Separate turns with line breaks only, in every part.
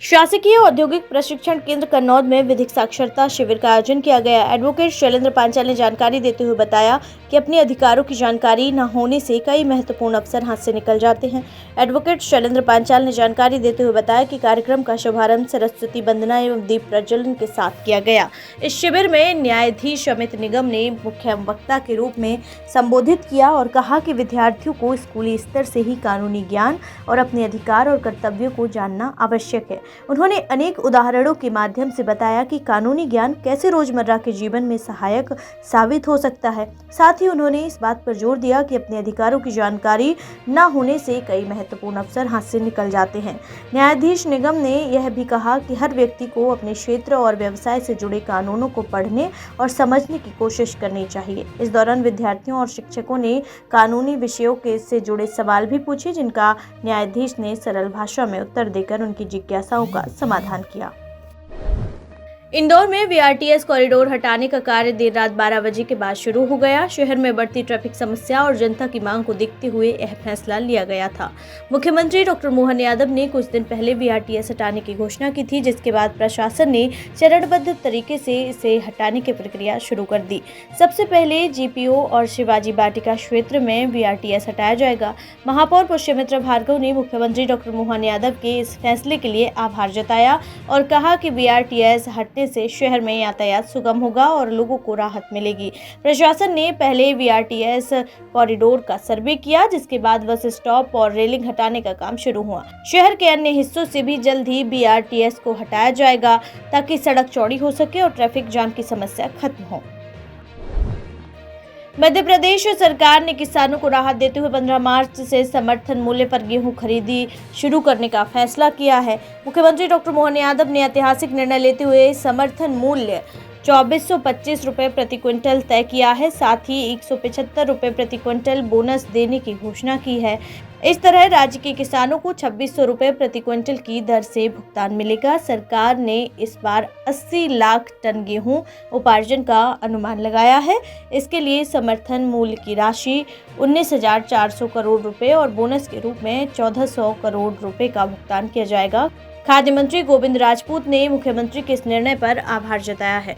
शासकीय औद्योगिक प्रशिक्षण केंद्र कन्नौज में विधिक साक्षरता शिविर का आयोजन किया गया। एडवोकेट शैलेंद्र पांचाल ने जानकारी देते हुए बताया कि अपने अधिकारों की जानकारी न होने से कई महत्वपूर्ण अवसर हाथ से निकल जाते हैं। एडवोकेट शैलेंद्र पांचाल ने जानकारी देते हुए बताया कि कार्यक्रम का शुभारंभ सरस्वती वंदना एवं दीप प्रज्वलन के साथ किया गया। इस शिविर में न्यायाधीश अमित निगम ने मुख्य वक्ता के रूप में संबोधित किया और कहा कि विद्यार्थियों को स्कूली स्तर से ही कानूनी ज्ञान और अपने अधिकार और कर्तव्यों को जानना आवश्यक है। उन्होंने अनेक उदाहरणों के माध्यम से बताया कि कानूनी ज्ञान कैसे रोजमर्रा के जीवन में सहायक साबित हो सकता है। साथ ही उन्होंने इस बात पर जोर दिया कि अपने अधिकारों की जानकारी न होने से कई महत्वपूर्ण अवसर हाथ से निकल जाते हैं। न्यायाधीश निगम ने यह भी कहा कि हर व्यक्ति को अपने क्षेत्र और व्यवसाय से जुड़े कानूनों को पढ़ने और समझने की कोशिश करनी चाहिए। इस दौरान विद्यार्थियों और शिक्षकों ने कानूनी विषयों से जुड़े सवाल भी पूछे, जिनका न्यायाधीश ने सरल भाषा में उत्तर देकर उनकी जिज्ञासाओं का समाधान किया। इंदौर में वीआरटीएस कॉरिडोर हटाने का कार्य देर रात 12 बजे के बाद शुरू हो गया। शहर में बढ़ती ट्रैफिक समस्या और जनता की मांग को देखते हुए यह फैसला लिया गया था। मुख्यमंत्री डॉक्टर मोहन यादव ने कुछ दिन पहले वीआरटीएस हटाने की घोषणा की थी, जिसके बाद प्रशासन ने चरणबद्ध तरीके से इसे हटाने की प्रक्रिया शुरू कर दी। सबसे पहले जीपीओ और शिवाजी वाटिका क्षेत्र में वीआरटीएस हटाया जाएगा। महापौर पुष्यमित्रा भार्गव ने मुख्यमंत्री डॉक्टर मोहन यादव के इस फैसले के लिए आभार जताया और कहा कि वीआरटीएस से शहर में यातायात सुगम होगा और लोगों को राहत मिलेगी। प्रशासन ने पहले वीआरटीएस कॉरिडोर का सर्वे किया, जिसके बाद बस स्टॉप और रेलिंग हटाने का काम शुरू हुआ। शहर के अन्य हिस्सों से भी जल्द ही वीआरटीएस को हटाया जाएगा ताकि सड़क चौड़ी हो सके और ट्रैफिक जाम की समस्या खत्म हो। मध्य प्रदेश सरकार ने किसानों को राहत देते हुए 15 मार्च से समर्थन मूल्य पर गेहूं खरीदी शुरू करने का फैसला किया है। मुख्यमंत्री डॉक्टर मोहन यादव ने ऐतिहासिक निर्णय लेते हुए समर्थन मूल्य 2425 रुपये प्रति क्विंटल तय किया है। साथ ही 175 रुपये प्रति क्विंटल बोनस देने की घोषणा की है। इस तरह राज्य के किसानों को 2600 रुपये प्रति क्विंटल की दर से भुगतान मिलेगा। सरकार ने इस बार 80 लाख टन गेहूं उपार्जन का अनुमान लगाया है। इसके लिए समर्थन मूल्य की राशि 19,400 करोड़ रुपए और बोनस के रूप में 1,400 करोड़ रुपए का भुगतान किया जाएगा। खाद्य मंत्री गोविंद राजपूत ने मुख्यमंत्री के इस निर्णय पर आभार जताया है।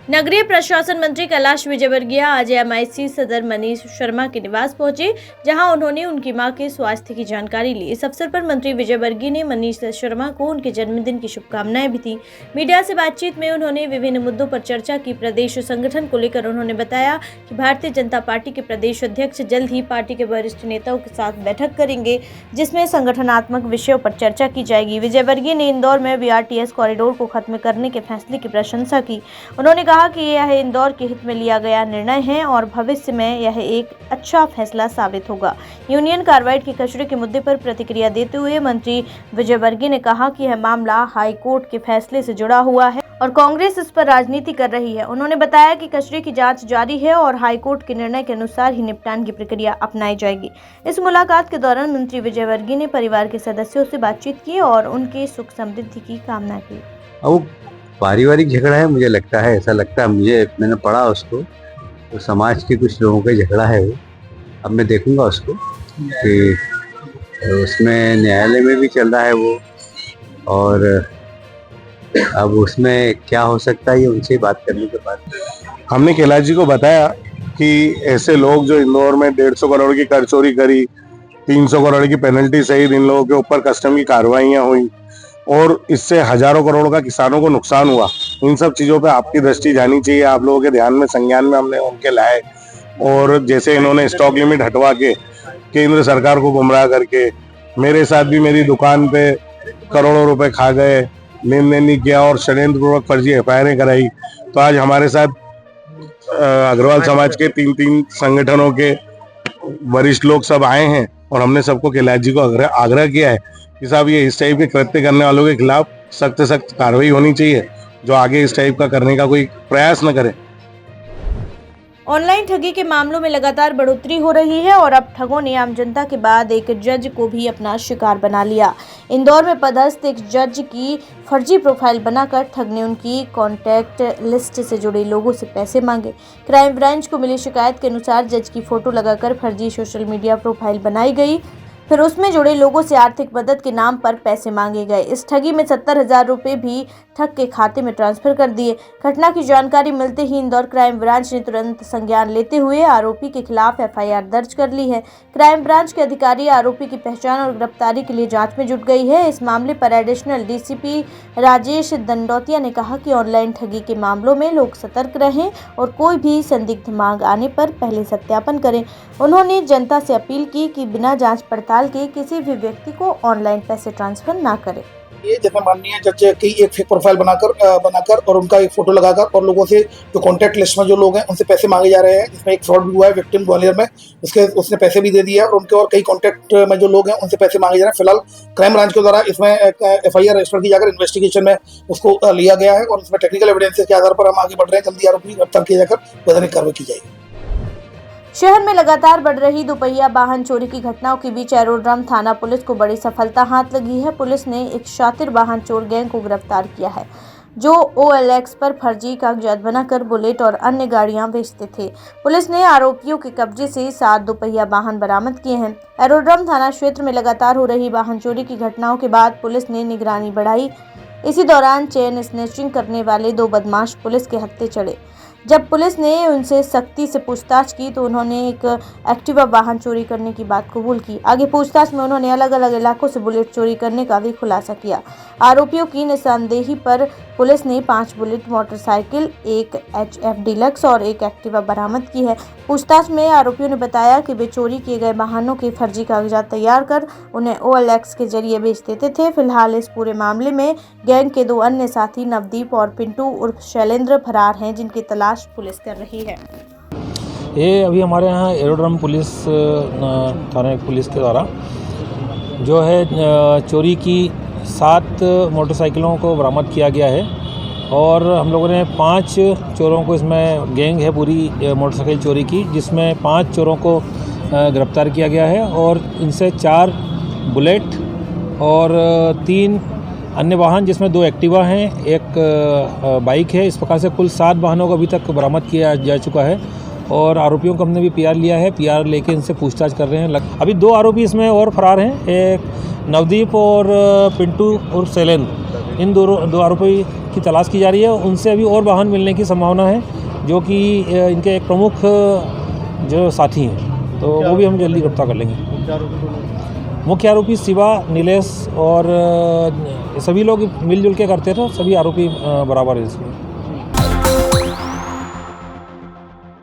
नगरीय प्रशासन मंत्री कैलाश विजयवर्गीय आज एमआईसी सदर मनीष शर्मा के निवास पहुंचे, जहां उन्होंने उनकी मां के स्वास्थ्य की जानकारी ली। इस अवसर पर मंत्री विजयवर्गीय ने मनीष शर्मा को उनके जन्मदिन की शुभकामनाएं भी दी। मीडिया से बातचीत में उन्होंने विभिन्न मुद्दों पर चर्चा की। प्रदेश संगठन को लेकर उन्होंने बताया कि भारतीय जनता पार्टी के प्रदेश अध्यक्ष जल्द ही पार्टी के वरिष्ठ नेताओं के साथ बैठक करेंगे, जिसमें संगठनात्मक विषयों पर चर्चा की जाएगी। विजयवर्गीय ने इंदौर में वीआरटीएस कॉरिडोर को खत्म करने के फैसले की प्रशंसा की। उन्होंने कहा कि यह इंदौर के हित में लिया गया निर्णय है और भविष्य में यह एक अच्छा फैसला साबित होगा। यूनियन कार्बाइड के कचरे के मुद्दे पर प्रतिक्रिया देते हुए मंत्री विजयवर्गीय ने कहा कि यह मामला हाई कोर्ट के फैसले से जुड़ा हुआ है और कांग्रेस इस पर राजनीति कर रही है। उन्होंने बताया कि कचरे की जांच जारी है और हाई कोर्ट के निर्णय के अनुसार ही निपटान की प्रक्रिया अपनाई जाएगी। इस मुलाकात के दौरान मंत्री विजयवर्गीय ने परिवार के सदस्यों से बातचीत की और उनके सुख समृद्धि की कामना की।
पारिवारिक झगड़ा है, मुझे लगता है, ऐसा लगता है मुझे, मैंने पढ़ा उसको, तो समाज के कुछ लोगों का झगड़ा है वो। अब मैं देखूंगा उसको कि उसमें न्यायालय में भी चल रहा है वो, और अब उसमें क्या हो सकता है ये उनसे बात करने के बाद।
हमने कैलाश जी को बताया कि ऐसे लोग जो इंदौर में 150 करोड़ की कर चोरी करी, 300 करोड़ की पेनल्टी सहित इन लोगों के ऊपर कस्टम की कार्रवाइयां हुई और इससे हजारों करोड़ का किसानों को नुकसान हुआ, इन सब चीज़ों पे आपकी दृष्टि जानी चाहिए। आप लोगों के ध्यान में, संज्ञान में हमने उनके लाए। और जैसे इन्होंने स्टॉक लिमिट हटवा के केंद्र सरकार को गुमराह करके मेरे साथ भी मेरी दुकान पे करोड़ों रुपए खा गए, लेन देन नहीं किया और षड्यंत्र पूर्वक फर्जी एफआईआर कराई, तो आज हमारे साथ अग्रवाल समाज के 3 संगठनों के वरिष्ठ लोग सब आए हैं और हमने सबको कैलाश जी को आग्रह किया है कि साहब ये इस टाइप के कृत्य करने वालों के खिलाफ सख्त सख्त कार्रवाई होनी चाहिए, जो आगे इस टाइप का करने का कोई प्रयास न करे।
ऑनलाइन ठगी के मामलों में लगातार बढ़ोतरी हो रही है और अब ठगों ने आम जनता के बाद एक जज को भी अपना शिकार बना लिया। इंदौर में पदस्थ एक जज की फर्जी प्रोफाइल बनाकर ठग ने उनकी कॉन्टैक्ट लिस्ट से जुड़े लोगों से पैसे मांगे। क्राइम ब्रांच को मिली शिकायत के अनुसार जज की फोटो लगाकर फर्जी सोशल मीडिया प्रोफाइल बनाई गई। फिर उसमें जुड़े लोगों से आर्थिक मदद के नाम पर पैसे मांगे गए। इस ठगी में 70,000 रुपए भी ठग के खाते में ट्रांसफर कर दिए। घटना की जानकारी मिलते ही इंदौर क्राइम ब्रांच ने तुरंत संज्ञान लेते हुए आरोपी के खिलाफ FIR दर्ज कर ली है। क्राइम ब्रांच के अधिकारी आरोपी की पहचान और गिरफ्तारी के लिए जांच में जुट गई है। इस मामले पर एडिशनल DCP राजेश दंडौतिया ने कहा कि ऑनलाइन ठगी के मामलों में लोग सतर्क रहें और कोई भी संदिग्ध मांग आने पर पहले सत्यापन करें। उन्होंने जनता से अपील की कि बिना जांच पड़ताल के किसी भी व्यक्ति को ऑनलाइन पैसे ट्रांसफर ना करें।
ये जैसे माननीय जज की एक फेक प्रोफाइल बनाकर और उनका एक फोटो लगाकर और लोगों से जो कॉन्टैक्ट लिस्ट में जो लोग हैं उनसे पैसे मांगे जा रहे हैं। इसमें एक फ्रॉड भी हुआ है विक्टिम ग्वालियर में, उसने पैसे भी दे दिए और उनके और कई कॉन्टैक्ट में जो लोग हैं उनसे पैसे मांगे जा रहे हैं। फिलहाल क्राइम ब्रांच के द्वारा इसमें FIR रजिस्टर की जाकर इन्वेस्टिगेशन में उसको लिया गया है और इसमें टेक्निकल एविडेंस के आधार पर हम आगे बढ़ रहे हैं। जल्दी आरोपी गिरफ्तार किया जाकर वैधानिक कार्रवाई की जाएगी।
शहर में लगातार बढ़ रही दोपहिया वाहन चोरी की घटनाओं के बीच एरोड्रम थाना पुलिस को बड़ी सफलता हाथ लगी है। पुलिस ने एक शातिर वाहन चोर गैंग को गिरफ्तार किया है जो OLX पर फर्जी कागजात बनाकर बुलेट और अन्य गाड़ियां बेचते थे। पुलिस ने आरोपियों के कब्जे से 7 दोपहिया वाहन बरामद किए हैं। एरोड्रम थाना क्षेत्र में लगातार हो रही वाहन चोरी की घटनाओं के बाद पुलिस ने निगरानी बढ़ाई। इसी दौरान चेन स्नैचिंग करने वाले 2 बदमाश पुलिस के हत्थे चढ़े। जब पुलिस ने उनसे सख्ती से पूछताछ की तो उन्होंने एक एक्टिवा वाहन चोरी करने की बात कबूल की। आगे पूछताछ में उन्होंने अलग अलग इलाकों से बुलेट चोरी करने का भी खुलासा किया। आरोपियों की निशानदेही पर पुलिस ने 5 बुलेट मोटरसाइकिल, 1 HF डिलक्स और 1 एक्टिवा बरामद की है। पूछताछ में आरोपियों ने बताया कि वे चोरी किए गए वाहनों के फर्जी कागजात तैयार कर उन्हें OLX के जरिए बेच देते थे। फिलहाल इस पूरे मामले में गैंग के 2 अन्य साथी नवदीप और पिंटू उर्फ शैलेंद्र फरार हैं, जिनकी तलाश पुलिस कर रही है।
ये अभी हमारे यहाँ एरोड्रम पुलिस थाने पुलिस के द्वारा जो है चोरी की 7 मोटरसाइकिलों को बरामद किया गया है और हम लोगों ने 5 चोरों को, इसमें गैंग है पूरी मोटरसाइकिल चोरी की, जिसमें 5 चोरों को गिरफ्तार किया गया है और इनसे 4 बुलेट और 3 अन्य वाहन जिसमें 2 एक्टिवा हैं, 1 बाइक है। इस प्रकार से कुल 7 वाहनों को अभी तक बरामद किया जा चुका है और आरोपियों को हमने भी PR लिया है। PR लेके इनसे पूछताछ कर रहे हैं। अभी 2 आरोपी इसमें और फरार हैं, एक नवदीप और पिंटू और शैलेंद्र। इन 2 आरोपी की तलाश की जा रही है। उनसे अभी और वाहन मिलने की संभावना है, जो कि इनके एक प्रमुख जो साथी हैं, तो वो भी हम जल्दी गिरफ्तार कर लेंगे। मुख्य आरोपी शिवा, नीलेश और सभी लोग मिलजुल के करते थे। सभी आरोपी बराबर हैं इसमें।